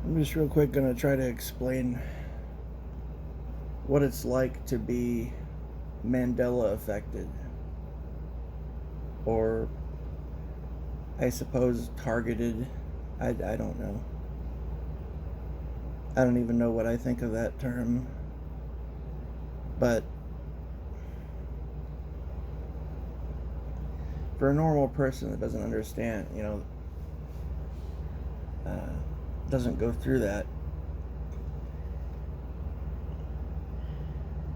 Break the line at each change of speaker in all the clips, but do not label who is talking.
I'm just real quick going to try to explain what it's like to be Mandela affected, or I suppose targeted. I don't know. I don't even know what I think of that term, but for a normal person that doesn't understand, doesn't go through that,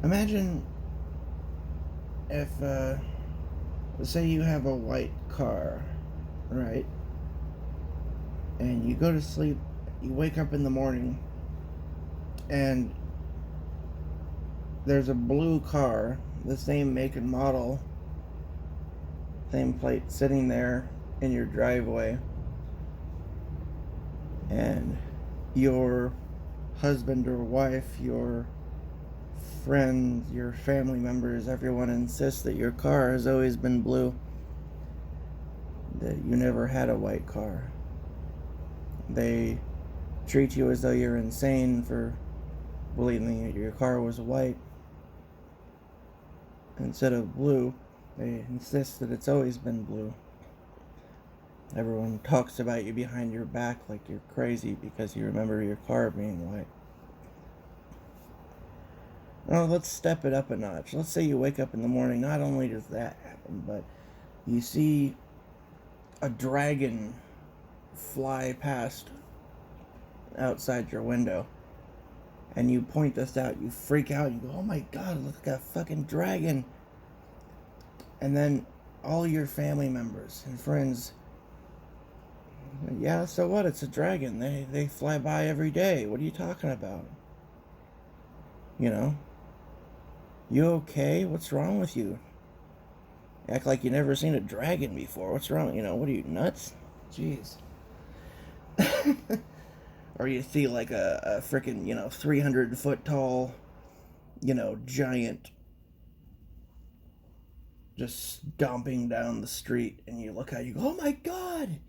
imagine if, say you have a white car, right? And you go to sleep, you wake up in the morning, and there's a blue car, the same make and model, same plate, sitting there in your driveway, and your husband or wife, your friends, your family members, everyone insists that your car has always been blue, that you never had a white car. They treat you as though you're insane for believing that your car was white instead of blue. They insist that it's always been blue. Everyone talks about you behind your back like you're crazy because you remember your car being white. Now, let's step it up a notch. Let's say you wake up in the morning, not only does that happen, but you see a dragon fly past outside your window. And you point this out, you freak out, you go, oh my god, look at that fucking dragon. And then all your family members and friends, yeah, so what? It's a dragon. They fly by every day. What are you talking about? You okay? What's wrong with you? Act like you never seen a dragon before. What's wrong? What are you, nuts? Jeez. Or you see like a freaking, 300 foot tall, giant just stomping down the street, and you look out, you go, oh my god!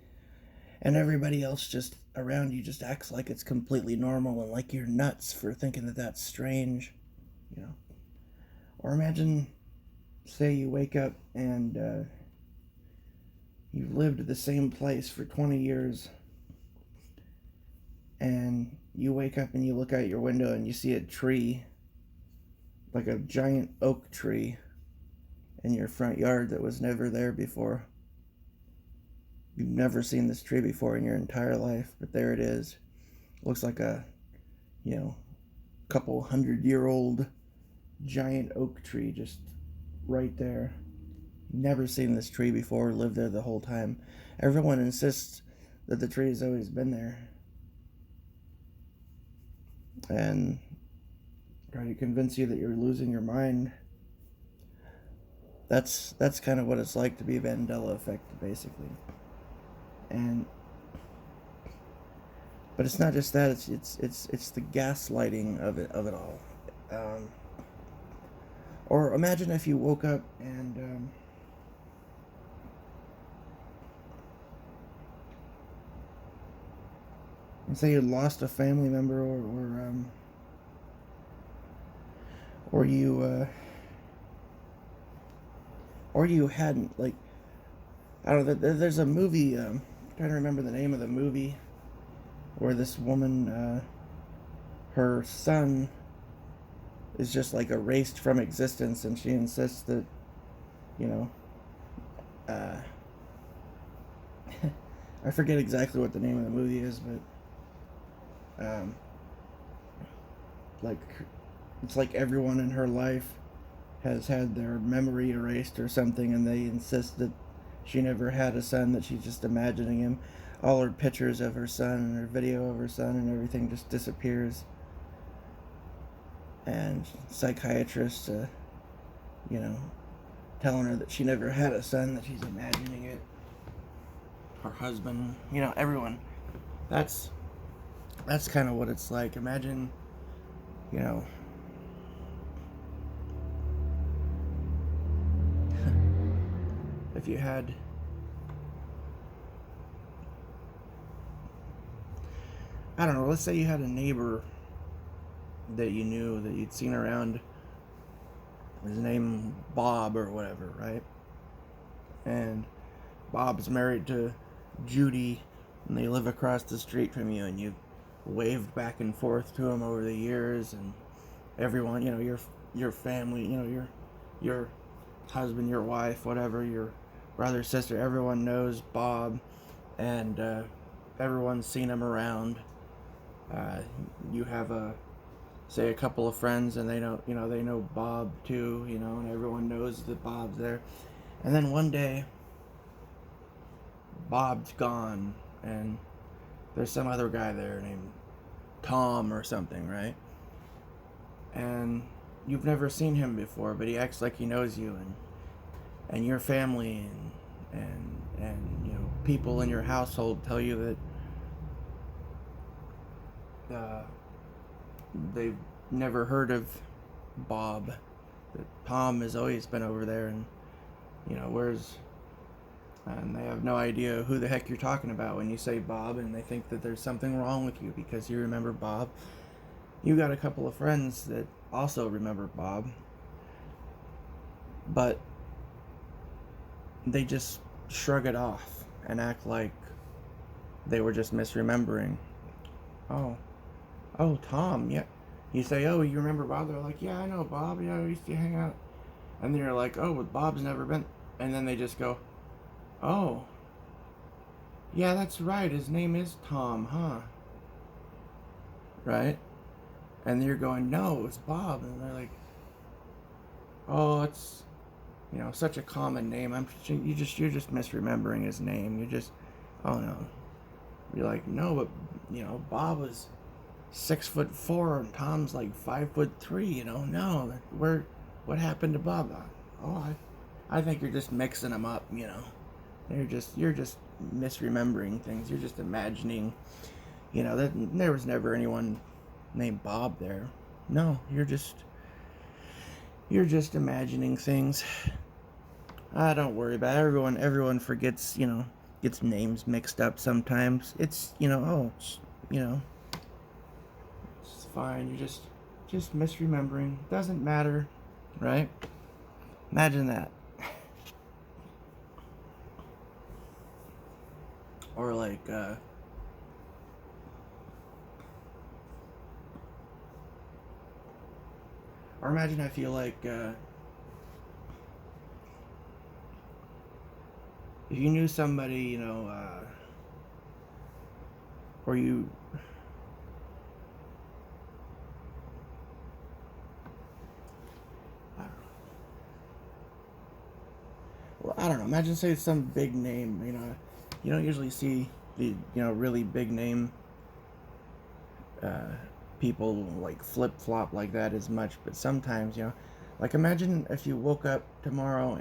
And everybody else just around you just acts like it's completely normal and like you're nuts for thinking that that's strange, Or imagine, say you wake up and you've lived at the same place for 20 years, and you wake up and you look out your window and you see a tree, like a giant oak tree, in your front yard that was never there before. You've never seen this tree before in your entire life, but there it is. Looks like a, couple 100-year-old giant oak tree just right there. Never seen this tree before, lived there the whole time. Everyone insists that the tree has always been there, and try to convince you that you're losing your mind. That's kind of what it's like to be Mandela affected, basically. But it's not just that. It's the gaslighting of it all. Or imagine if you woke up and say you lost a family member, or you hadn't, like, I don't know. There's a movie. I'm trying to remember the name of the movie, where this woman, her son is just like erased from existence, and she insists that, I forget exactly what the name of the movie is, but like, it's like everyone in her life has had their memory erased or something, and they insist that she never had a son, that she's just imagining him. All her pictures of her son and her video of her son and everything just disappears. And psychiatrists, telling her that she never had a son, that she's imagining it. Her husband, everyone. That's kind of what it's like. Imagine, if you had I don't know, let's say you had a neighbor that you knew, that you'd seen around, his name Bob or whatever, right? And Bob's married to Judy, and they live across the street from you, and you've waved back and forth to him over the years, and everyone, your family, your husband, your wife, whatever, your brother, sister, everyone knows Bob, and everyone's seen him around. You have say a couple of friends, and they know Bob too, and everyone knows that Bob's there. And then one day, Bob's gone, and there's some other guy there named Tom or something, right? And you've never seen him before, but he acts like he knows you, and your family and people in your household tell you that they've never heard of Bob, that Tom has always been over there, and and they have no idea who the heck you're talking about when you say Bob, and they think that there's something wrong with you because you remember Bob. You got a couple of friends that also remember Bob, but they just shrug it off and act like they were just misremembering. Oh, Tom, yeah. You say, oh, you remember Bob? They're like, yeah, I know Bob. Yeah, we used to hang out. And then you're like, oh, but Bob's never been. And then they just go, oh, yeah, that's right. His name is Tom, huh? Right? And you're going, no, it's Bob. And they're like, oh, it's, such a common name. You're just misremembering his name. Oh no. You're like, no, but Bob was 6'4" and Tom's like 5'3". No, what happened to Bob? Oh, I think you're just mixing them up. You're just misremembering things. You're just imagining. That there was never anyone named Bob there. No, you're just imagining things. Don't worry about it. Everyone forgets, gets names mixed up sometimes. It's, it's fine. You're just misremembering. Doesn't matter, right? Imagine that. Or like, or imagine I feel like, if you knew somebody, or you, I don't know, imagine say some big name, you don't usually see the, really big name people like flip-flop like that as much, but sometimes, like imagine if you woke up tomorrow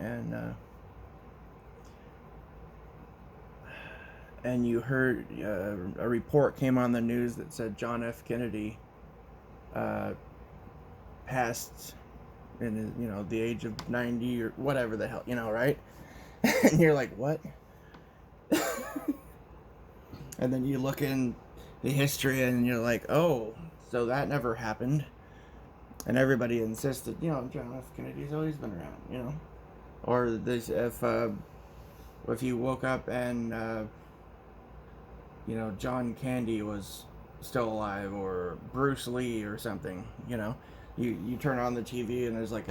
and you heard a report came on the news that said John F. Kennedy passed in the age of 90 or whatever the hell, right? And you're like, what? And then you look in the history and you're like, oh, so that never happened. And everybody insisted, John F. Kennedy's always been around, Or this, if you woke up and John Candy was still alive, or Bruce Lee or something, you turn on the TV and there's like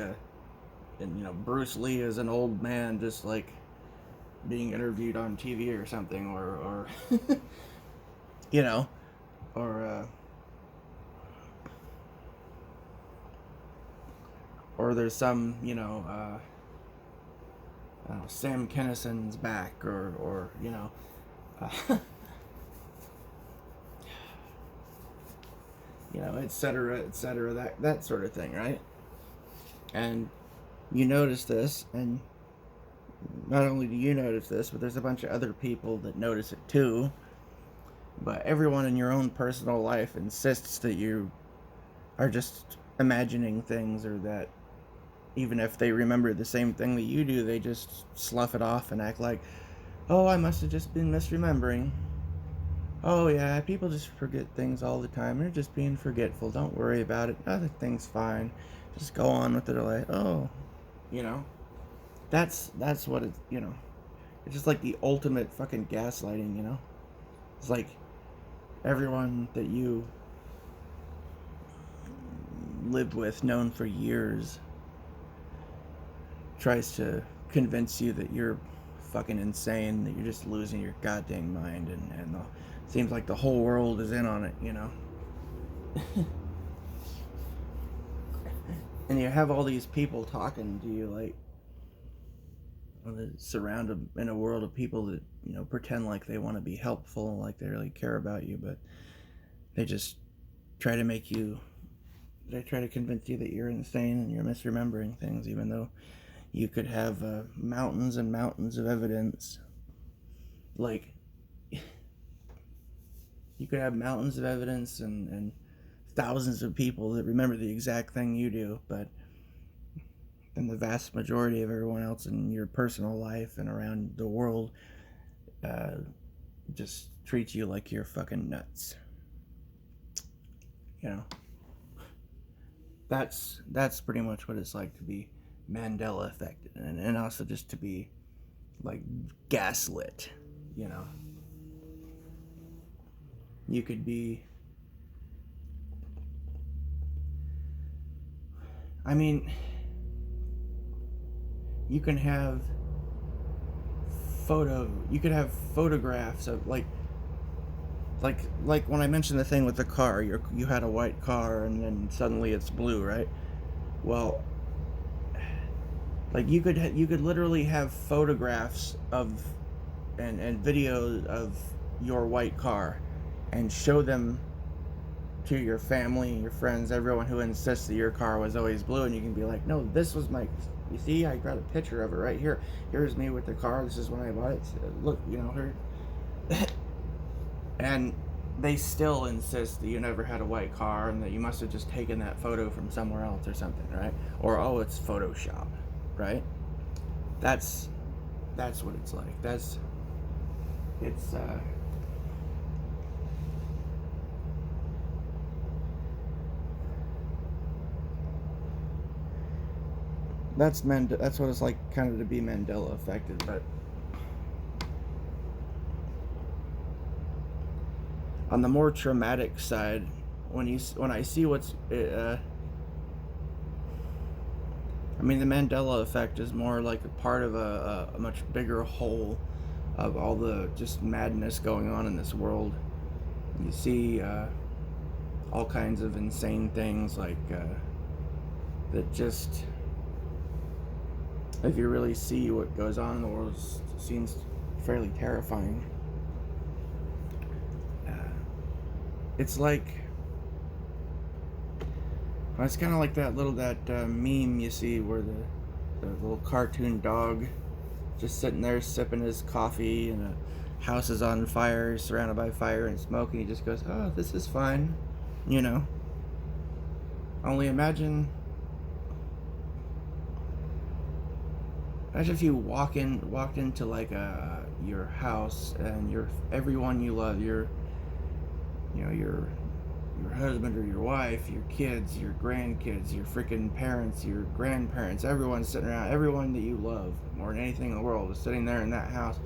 Bruce Lee is an old man just like being interviewed on TV or something, or or there's some, Sam Kinnison's back, or etc., that sort of thing, right? And you notice this, and not only do you notice this, but there's a bunch of other people that notice it too. But everyone in your own personal life insists that you are just imagining things, or that even if they remember the same thing that you do, they just slough it off and act like, oh, I must have just been misremembering. oh yeah, people just forget things all the time. They're just being forgetful. Don't worry about it. Everything's fine. Just go on with it. Like, oh, you know, that's what it's, you know, it's just like the ultimate fucking gaslighting, you know. It's like everyone that you lived with, known for years, tries to convince you that you're fucking insane, that you're just losing your goddamn mind, and seems like the whole world is in on it, you know. And you have all these people talking to you like, surrounded in a world of people that, you know, pretend like they want to be helpful, like they really care about you, but they just try to make you, they try to convince you that you're insane and you're misremembering things, even though you could have mountains and mountains of evidence. Like, you could have mountains of evidence and thousands of people that remember the exact thing you do, but then the vast majority of everyone else in your personal life and around the world just treats you like you're fucking nuts. You know, that's pretty much what it's like to be Mandela affected, and also just to be like gaslit. You know, you could be, I mean, you can have you could have photographs of like when I mentioned the thing with the car, you had a white car and then suddenly it's blue, right? Well, like you could literally have photographs of and videos of your white car and show them to your family, your friends, everyone who insists that your car was always blue, and you can be like, no, this was my, you see, I got a picture of it right here. Here's me with the car. This is when I bought it. Look, you know, her. And they still insist that you never had a white car and that you must have just taken that photo from somewhere else or something, right? Or, oh, it's Photoshop, right? That's what it's like. It's that's what it's like, kind of, to be Mandela affected. But on the more traumatic side, when I see what's I mean, the Mandela effect is more like a part of a much bigger whole of all the just madness going on in this world. You see all kinds of insane things like that just, if you really see what goes on in the world, it seems fairly terrifying. It's like, it's kind of like that meme you see where the little cartoon dog just sitting there sipping his coffee and a house is on fire, surrounded by fire and smoke, and he just goes, oh, this is fine, you know. Only imagine if you walked into like your house, and everyone you love, your husband or your wife, your kids, your grandkids, your freaking parents, your grandparents, everyone's sitting around, everyone that you love more than anything in the world is sitting there in that house,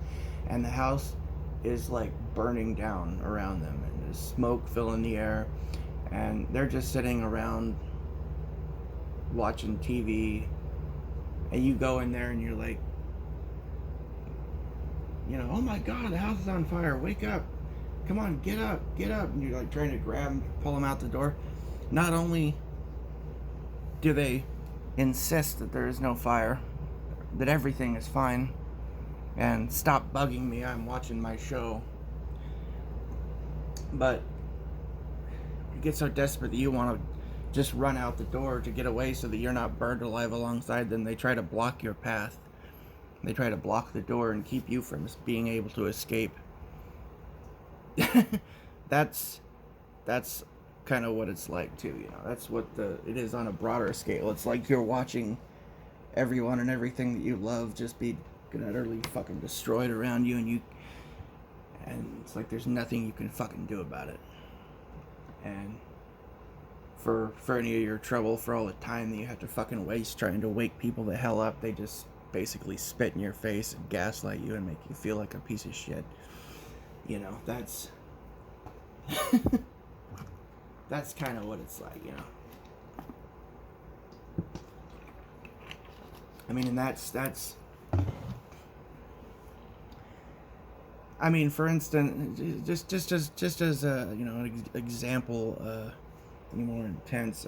and the house is like burning down around them, and there's smoke filling the air, and they're just sitting around watching TV, and you go in there and you're like, you know, oh my god, the house is on fire, wake up, come on, get up, and you're like trying to grab them, pull them out the door. Not only do they insist that there is no fire, that everything is fine, and stop bugging me, I'm watching my show, but you get so desperate that you want to just run out the door to get away so that you're not burned alive alongside them. They try to block your path. They try to block the door and keep you from being able to escape. that's kind of what it's like too, you know. That's what it is on a broader scale. It's like you're watching everyone and everything that you love just be utterly fucking destroyed around you, And it's like there's nothing you can fucking do about it. And for any of your trouble, for all the time that you have to fucking waste trying to wake people the hell up, they just basically spit in your face and gaslight you and make you feel like a piece of shit. You know, that's that's kind of what it's like, you know. I mean, and that's I mean, for instance, just as a, you know, an example, more intense,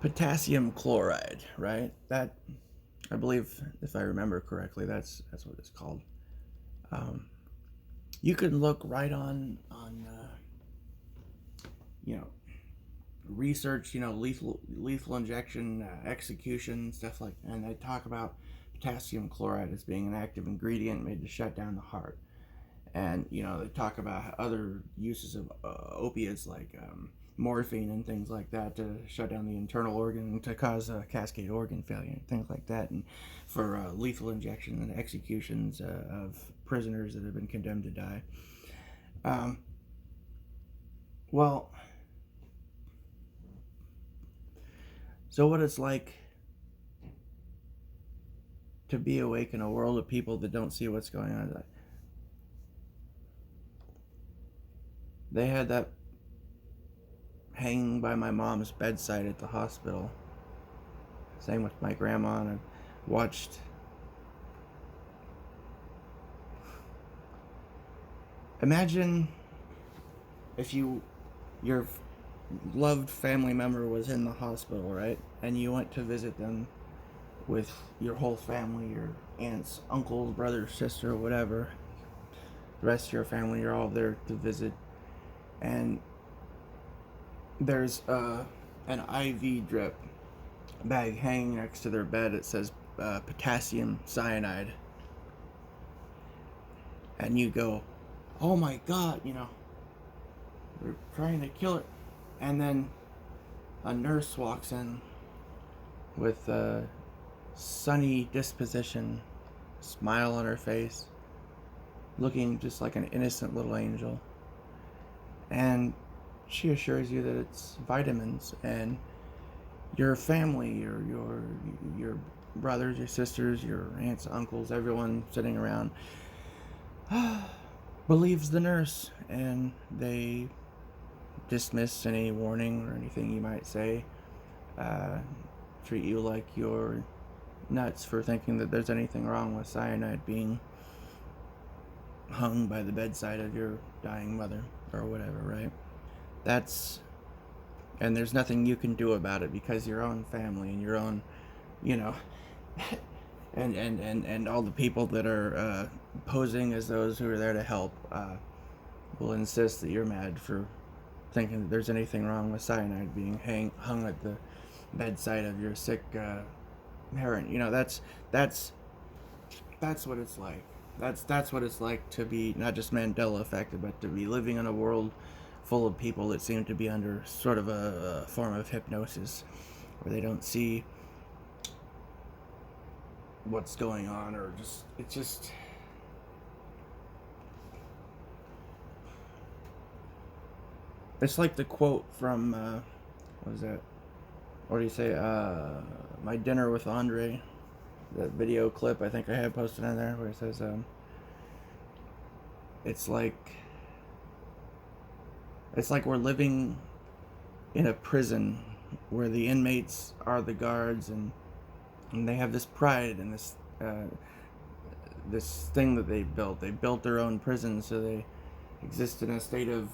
potassium chloride, right? That, I believe, if I remember correctly, that's what it's called. You can look right on you know, research, you know, lethal injection, execution, stuff like that, and they talk about potassium chloride as being an active ingredient made to shut down the heart. And, you know, they talk about other uses of opiates like morphine and things like that to shut down the internal organ, to cause cascade organ failure and things like that, and for lethal injection and executions of prisoners that have been condemned to die. Well, so what it's like to be awake in a world of people that don't see what's going on. They had that hanging by my mom's bedside at the hospital. Same with my grandma, and I watched imagine if your loved family member was in the hospital, right? And you went to visit them with your whole family, your aunts, uncles, brother, sister, whatever. The rest of your family, you're all there to visit. And there's an IV drip bag hanging next to their bed. It says potassium cyanide. And you go, oh my God, you know, they're trying to kill it. And then a nurse walks in with a sunny disposition, smile on her face, looking just like an innocent little angel. And she assures you that it's vitamins, and your family, your brothers, your sisters, your aunts, uncles, everyone sitting around believes the nurse, and they dismiss any warning or anything you might say, treat you like you're nuts for thinking that there's anything wrong with cyanide being hung by the bedside of your dying mother or whatever, right? And there's nothing you can do about it because your own family and your own, you know, and all the people that are posing as those who are there to help will insist that you're mad for thinking that there's anything wrong with cyanide being hung at the bedside of your sick parent. You know, that's what it's like. That's what it's like to be not just Mandela affected, but to be living in a world full of people that seem to be under sort of a form of hypnosis, where they don't see what's going on, or it's like the quote from what was that? What do you say? My Dinner with Andre. That video clip I think I have posted on there where it says it's like we're living in a prison where the inmates are the guards, and they have this pride and this thing that they built. They built their own prison, so they exist in a state of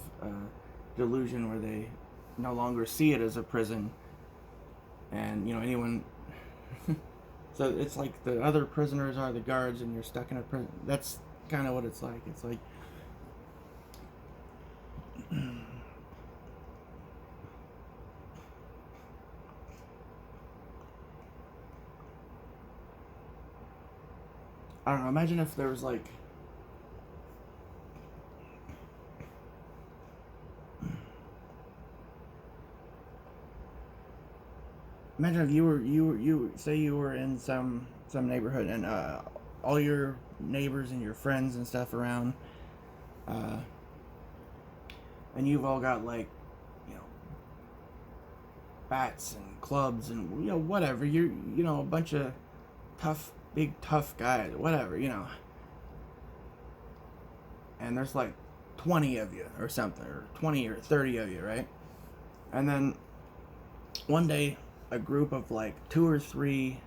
delusion where they no longer see it as a prison. And, you know, anyone so it's like the other prisoners are the guards and you're stuck in a prison. That's kind of what it's like. It's like I don't know, imagine if there was like imagine if you say you were in some neighborhood, and all your neighbors and your friends and stuff around And you've all got, like, you know, bats and clubs and, you know, whatever. You're, you know, a bunch of big tough guys, whatever, you know. And there's like 20 of you or something, or 20 or 30 of you, right? And then one day, a group of like 2 or 3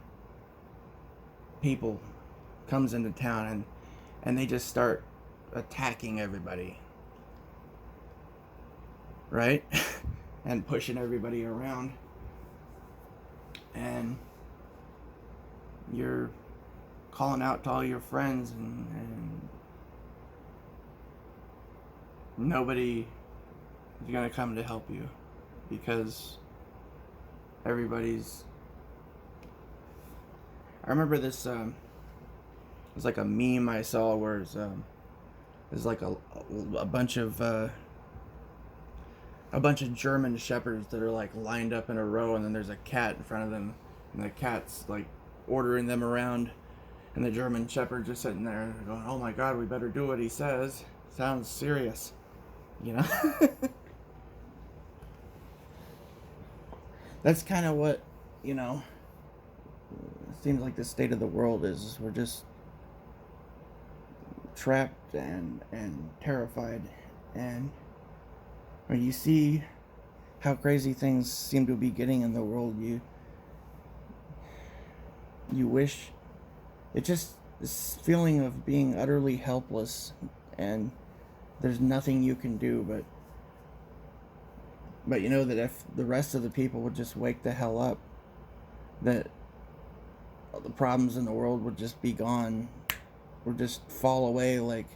people comes into town, and they just start attacking everybody, right? And pushing everybody around. And you're calling out to all your friends, and nobody is going to come to help you, because everybody's... I remember this, it was like a meme I saw where there's like a bunch of German shepherds that are like lined up in a row, and then there's a cat in front of them, and the cat's like ordering them around, and the German shepherd just sitting there going, "Oh my God, we better do what he says. Sounds serious," you know. That's kind of what, you know, it seems like the state of the world is. We're just trapped and terrified, and when you see how crazy things seem to be getting in the world, you wish... It just, this feeling of being utterly helpless, and there's nothing you can do, but you know that if the rest of the people would just wake the hell up, that the problems in the world would just be gone, or just fall away like...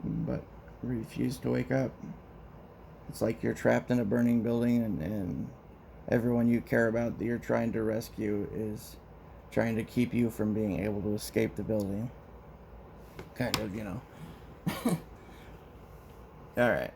But refuse to wake up. It's like you're trapped in a burning building, and everyone you care about that you're trying to rescue is trying to keep you from being able to escape the building. Kind of, you know. Alright.